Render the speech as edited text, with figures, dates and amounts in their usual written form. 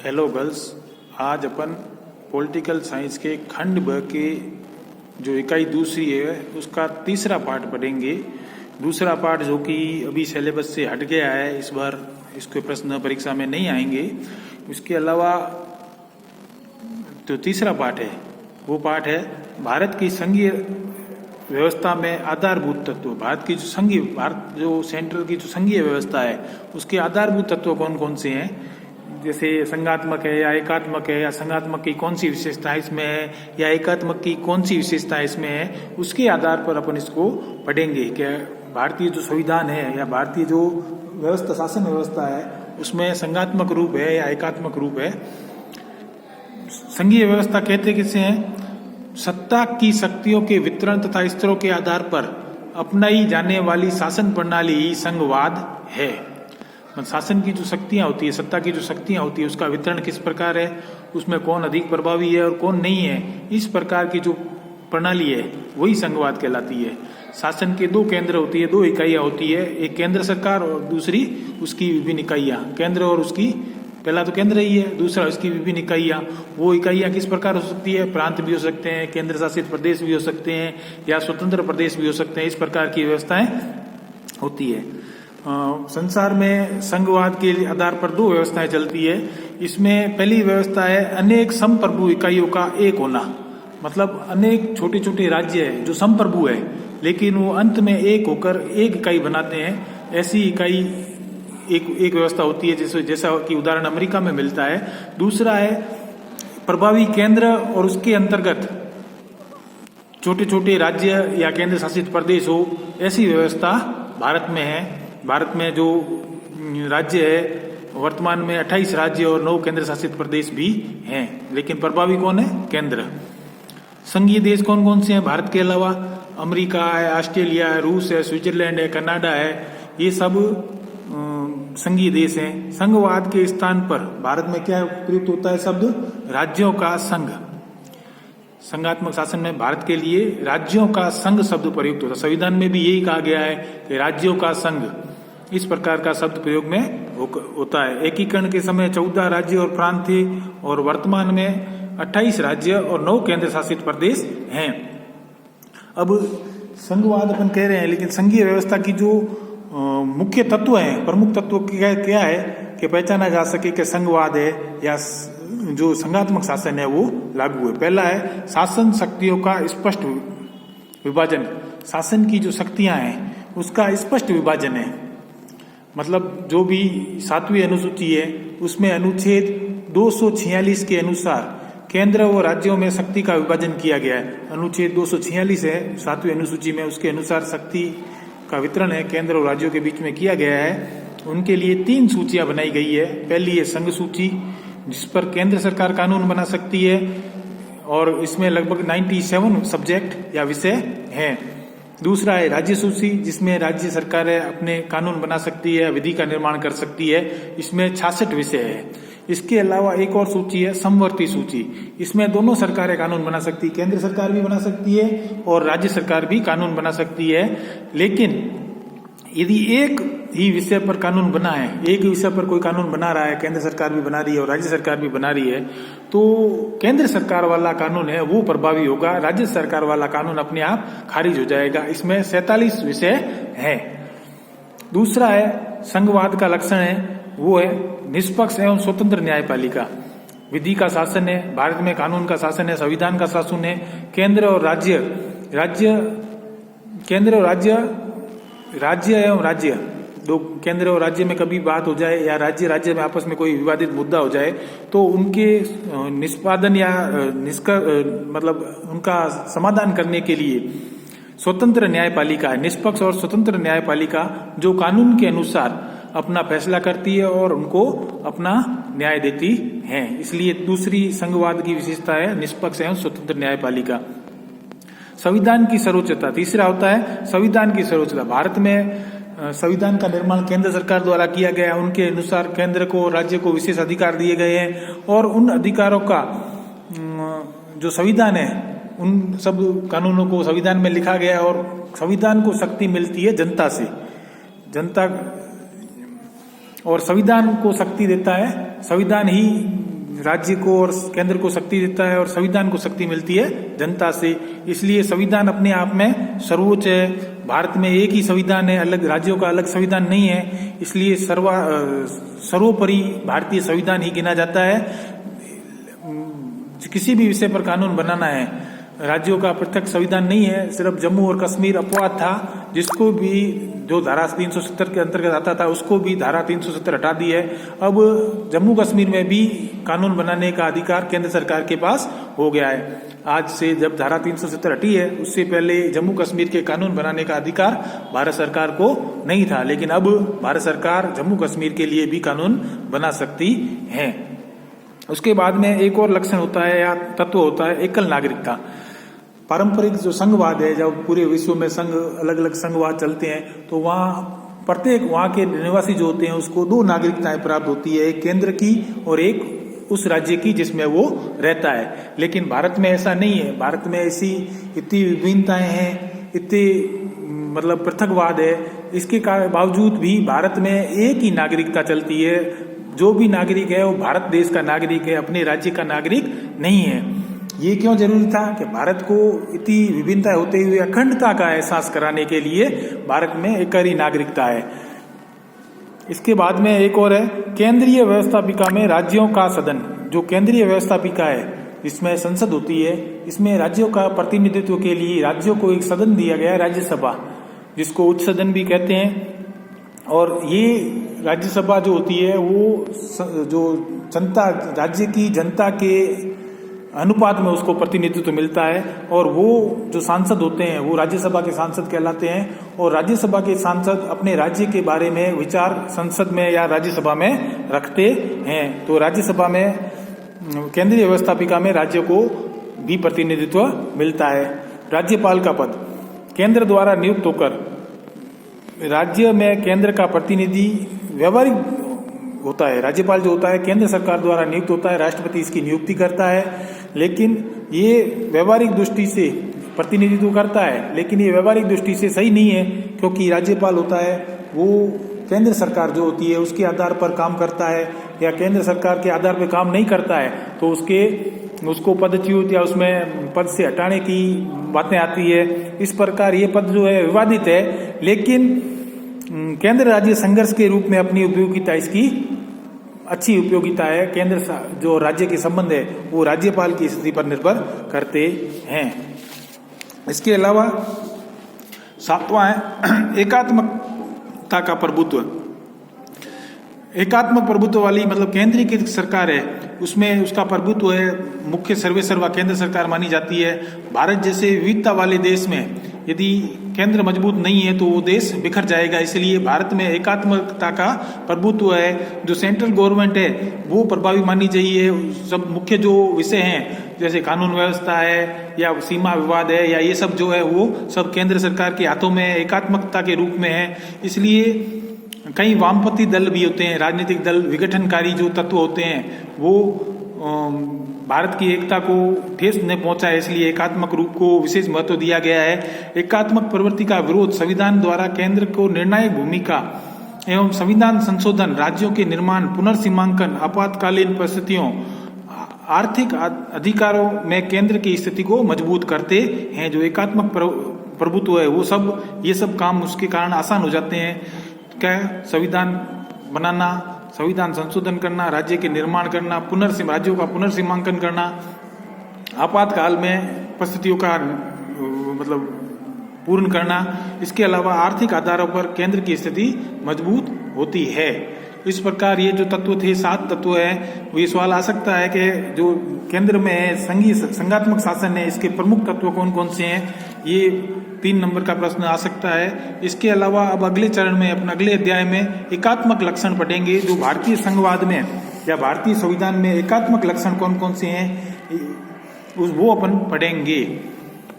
Hello girls, आज अपन political science के खंड ब के जो इकाई दूसरी है उसका तीसरा पार्ट पढ़ेंगे। दूसरा पार्ट जो कि अभी सिलेबस से हट गया है, इस बार इसके प्रश्न परीक्षा में नहीं आएंगे। इसके अलावा जो तीसरा पार्ट है वो पार्ट है भारत की संघीय व्यवस्था में आधारभूत तत्व। भारत जो सेंट्रल की जो संघीय व्यवस्था है उसके आधारभूत तत्व कौन कौन से हैं, जैसे संघात्मक है या एकात्मक है, या संघात्मक की कौन सी विशेषता इसमें है या एकात्मक की कौन सी विशेषता इसमें है, उसके आधार पर अपन इसको पढ़ेंगे कि भारतीय जो संविधान है या भारतीय जो व्यवस्था शासन व्यवस्था है उसमें संघात्मक रूप है या एकात्मक रूप है। संघीय व्यवस्था कहते किसे हैं? सत्ता की शक्तियों के वितरण तथा स्तरों के आधार पर अपनाई जाने वाली शासन प्रणाली ही संघवाद है। शासन की जो शक्तियां होती है, सत्ता की जो शक्तियां होती है, उसका वितरण किस प्रकार है, उसमें कौन अधिक प्रभावी है और कौन नहीं है, इस प्रकार की जो प्रणाली है वही संघवाद कहलाती है। शासन के दो केंद्र होती है, दो इकाइयां होती है, एक केंद्र सरकार और दूसरी उसकी विभिन्न इकाइयां। केंद्र और उसकी पहला तो केंद्र ही है, दूसरा उसकी विभिन्न इकाइयां। वो इकाइयां किस प्रकार हो सकती है? प्रांत भी हो सकते हैं, केंद्र शासित प्रदेश भी हो सकते हैं, या स्वतंत्र प्रदेश भी हो सकते हैं। इस प्रकार की व्यवस्थाएं होती है। संसार में संघवाद के आधार पर दो व्यवस्थाएं चलती है। इसमें पहली व्यवस्था है अनेक संप्रभु इकाइयों का एक होना। मतलब अनेक छोटे छोटे राज्य है जो संप्रभु है, लेकिन वो अंत में एक होकर एक इकाई बनाते हैं। ऐसी इकाई एक व्यवस्था होती है, जैसा कि उदाहरण अमेरिका में मिलता है। दूसरा है प्रभावी केंद्र और उसके अंतर्गत छोटे छोटे राज्य या केंद्र शासित प्रदेश हो, ऐसी व्यवस्था भारत में है। भारत में जो राज्य है वर्तमान में 28 राज्य और 9 केंद्र शासित प्रदेश भी हैं, लेकिन प्रभावी कौन है? केंद्र। संघीय देश कौन कौन से हैं भारत के अलावा? अमेरिका है, ऑस्ट्रेलिया है, रूस है, स्विट्जरलैंड है, कनाडा है, ये सब संघीय देश हैं। संघवाद के स्थान पर भारत में क्या प्रयुक्त होता है शब्द? राज्यों का संघ। संघात्मक शासन में भारत के लिए राज्यों का संघ शब्द प्रयुक्त होता है। संविधान में भी यही कहा गया है कि राज्यों का संघ, इस प्रकार का शब्द प्रयोग में होता है। एकीकरण के समय 14 राज्य और प्रांत थे और वर्तमान में 28 राज्य और 9 केंद्र शासित प्रदेश हैं। अब संघवाद अपन कह रहे हैं, लेकिन संघीय व्यवस्था की जो मुख्य तत्व हैं, प्रमुख तत्व क्या है कि पहचाना जा सके कि संघवाद है या जो संघात्मक शासन है वो लागू है। पहला है शासन शक्तियों का स्पष्ट विभाजन। शासन की जो शक्तियां हैं उसका स्पष्ट विभाजन है। मतलब जो भी 7वीं अनुसूची है उसमें अनुच्छेद 246 के अनुसार केंद्र व राज्यों में शक्ति का विभाजन किया गया है। अनुच्छेद 246 है 7वीं अनुसूची में, उसके अनुसार शक्ति का वितरण है केंद्र और राज्यों के बीच में किया गया है। उनके लिए 3 सूचियां बनाई गई है। पहली है संघ सूची, जिस पर केंद्र सरकार कानून बना सकती है और इसमें लगभग 97 सब्जेक्ट या विषय हैं। दूसरा है राज्य सूची, जिसमें राज्य सरकारें अपने कानून बना सकती है, विधि का निर्माण कर सकती है। इसमें 66 विषय है। इसके अलावा एक और सूची है समवर्ती सूची। इसमें दोनों सरकारें कानून बना सकती है, केंद्र सरकार भी बना सकती है और राज्य सरकार भी कानून बना सकती है। लेकिन यदि एक ही विषय पर कानून बना है, एक ही विषय पर कोई कानून बना रहा है, केंद्र सरकार भी बना रही है और राज्य सरकार भी बना रही है, तो केंद्र सरकार वाला कानून है वो प्रभावी होगा, राज्य सरकार वाला कानून अपने आप खारिज हो जाएगा। इसमें 47 विषय हैं। दूसरा है संघवाद का लक्षण है वो है निष्पक्ष एवं स्वतंत्र न्यायपालिका। विधि का शासन है, भारत में कानून का शासन है, संविधान का शासन है। केंद्र और राज्य एवं राज्य, दो केंद्र और राज्य में कभी बात हो जाए या राज्य में आपस में कोई विवादित मुद्दा हो जाए तो उनके निष्पादन या मतलब उनका समाधान करने के लिए स्वतंत्र न्यायपालिका है। निष्पक्ष और स्वतंत्र न्यायपालिका जो कानून के अनुसार अपना फैसला करती है और उनको अपना न्याय देती है। इसलिए दूसरी संघवाद की विशेषता है निष्पक्ष एवं स्वतंत्र न्यायपालिका। संविधान की सर्वोच्चता, तीसरा होता है संविधान की सर्वोच्चता। भारत में संविधान का निर्माण केंद्र सरकार द्वारा किया गया है। उनके अनुसार केंद्र को, राज्य को विशेष अधिकार दिए गए हैं और उन अधिकारों का जो संविधान है उन सब कानूनों को संविधान में लिखा गया है और संविधान को शक्ति मिलती है जनता से। जनता और संविधान को शक्ति देता है, संविधान ही राज्य को और केंद्र को शक्ति देता है और संविधान को शक्ति मिलती है जनता से। इसलिए संविधान अपने आप में सर्वोच्च है। भारत में एक ही संविधान है, अलग राज्यों का अलग संविधान नहीं है। इसलिए सर्वोपरि भारतीय संविधान ही गिना जाता है। किसी भी विषय पर कानून बनाना है, राज्यों का पृथक संविधान नहीं है। सिर्फ जम्मू और कश्मीर अपवाद था, जिसको भी जो धारा 370 के अंतर्गत आता था उसको भी धारा 370 हटा दी है। अब जम्मू कश्मीर में भी कानून बनाने का अधिकार केंद्र सरकार के पास हो गया है। आज से जब धारा 370 हटी है, उससे पहले जम्मू कश्मीर के कानून बनाने का अधिकार भारत सरकार को नहीं था, लेकिन अब भारत सरकार जम्मू कश्मीर के लिए भी कानून बना सकती है। उसके बाद में एक और लक्षण होता है या तत्व होता है एकल नागरिकता। पारंपरिक जो संघवाद है, जब पूरे विश्व में संघ अलग अलग संघवाद चलते हैं, तो वहाँ प्रत्येक वहाँ के निवासी जो होते हैं उसको दो नागरिकताएं प्राप्त होती है, एक केंद्र की और एक उस राज्य की जिसमें वो रहता है। लेकिन भारत में ऐसा नहीं है। भारत में ऐसी इतनी विभिन्नताएं हैं, इतने मतलब पृथकवाद है, इसके बावजूद भी भारत में एक ही नागरिकता चलती है। जो भी नागरिक है वो भारत देश का नागरिक है, अपने राज्य का नागरिक नहीं है। ये क्यों जरूरी था कि भारत को इतनी विभिन्नता होते हुए अखंडता का एहसास कराने के लिए भारत में एक ही नागरिकता है। इसके बाद में एक और है केंद्रीय व्यवस्थापिका में राज्यों का सदन। जो केंद्रीय व्यवस्थापिका है, इसमें संसद होती है, इसमें राज्यों का प्रतिनिधित्व के लिए राज्यों को एक सदन दिया गया है, राज्यसभा, जिसको उच्च सदन भी कहते हैं। और ये राज्यसभा जो होती है वो जो जनता, राज्य की जनता के अनुपात में उसको प्रतिनिधित्व मिलता है। और वो जो सांसद होते हैं वो राज्यसभा के सांसद कहलाते हैं। और राज्यसभा के सांसद अपने राज्य के बारे में विचार संसद में या राज्यसभा में रखते हैं। तो राज्यसभा में केंद्रीय व्यवस्थापिका में राज्य को भी प्रतिनिधित्व मिलता है। राज्यपाल का पद केंद्र द्वारा नियुक्त होकर राज्य में केंद्र का प्रतिनिधि व्यवहारिक होता है। राज्यपाल जो होता है केंद्र सरकार द्वारा नियुक्त होता है, राष्ट्रपति इसकी नियुक्ति करता है। लेकिन ये व्यवहारिक दृष्टि से प्रतिनिधित्व करता है, लेकिन ये व्यवहारिक दृष्टि से सही नहीं है, क्योंकि राज्यपाल होता है वो केंद्र सरकार जो होती है उसके आधार पर काम करता है, या केंद्र सरकार के आधार पर काम नहीं करता है तो उसको पदच्युत या उसमें पद से हटाने की बातें आती है। इस प्रकार ये पद जो है विवादित है, लेकिन केंद्र राज्य संघर्ष के रूप में अपनी उपयोगिता, इसकी अच्छी उपयोगिता है। केंद्र जो राज्य के संबंध है वो राज्यपाल की स्थिति पर निर्भर करते हैं। इसके अलावा सातवां है एकात्मकता का प्रभुत्व। एकात्मक प्रभुत्व वाली मतलब केंद्रीय की सरकार है, उसमें उसका प्रभुत्व है, मुख्य सर्वेसर्वा केंद्र सरकार मानी जाती है। भारत जैसे विविधता वाले देश में यदि केंद्र मजबूत नहीं है तो वो देश बिखर जाएगा। इसलिए भारत में एकात्मकता का प्रभुत्व है। जो सेंट्रल गवर्नमेंट है वो प्रभावी मानी चाहिए। सब मुख्य जो विषय हैं जैसे कानून व्यवस्था है या सीमा विवाद है या ये सब जो है वो सब केंद्र सरकार के हाथों में एकात्मकता के रूप में है। इसलिए कई वामपंथी दल भी होते हैं, राजनीतिक दल, विघटनकारी जो तत्व होते हैं वो भारत की एकता को ठेस न पहुंचा है। इसलिए एकात्मक रूप को विशेष महत्व दिया गया है। एकात्मक प्रवृत्ति का विरोध संविधान द्वारा केंद्र को निर्णायक भूमिका एवं संविधान संशोधन, राज्यों के निर्माण, पुनर्सीमांकन, आपातकालीन परिस्थितियों, आर्थिक अधिकारों में केंद्र की स्थिति को मजबूत करते हैं। जो एकात्मक प्रभुत्व है वो सब ये सब काम उसके कारण आसान हो जाते हैं। क्या संविधान बनाना, संविधान संशोधन करना, राज्य के निर्माण करना, राज्यों का पुनर्सीमांकन करना, आपातकाल में परिस्थितियों का मतलब पूर्ण करना। इसके अलावा आर्थिक आधारों पर केंद्र की स्थिति मजबूत होती है। इस प्रकार ये जो तत्व थे 7 तत्व है। वो ये सवाल आ सकता है कि जो केंद्र में है संघात्मक शासन है, इसके प्रमुख तत्व कौन कौन से हैं, ये 3 नंबर का प्रश्न आ सकता है। इसके अलावा अब अगले चरण में अपने अगले अध्याय में एकात्मक लक्षण पढ़ेंगे। जो भारतीय संघवाद में या भारतीय संविधान में एकात्मक लक्षण कौन कौन से हैं वो अपन पढ़ेंगे।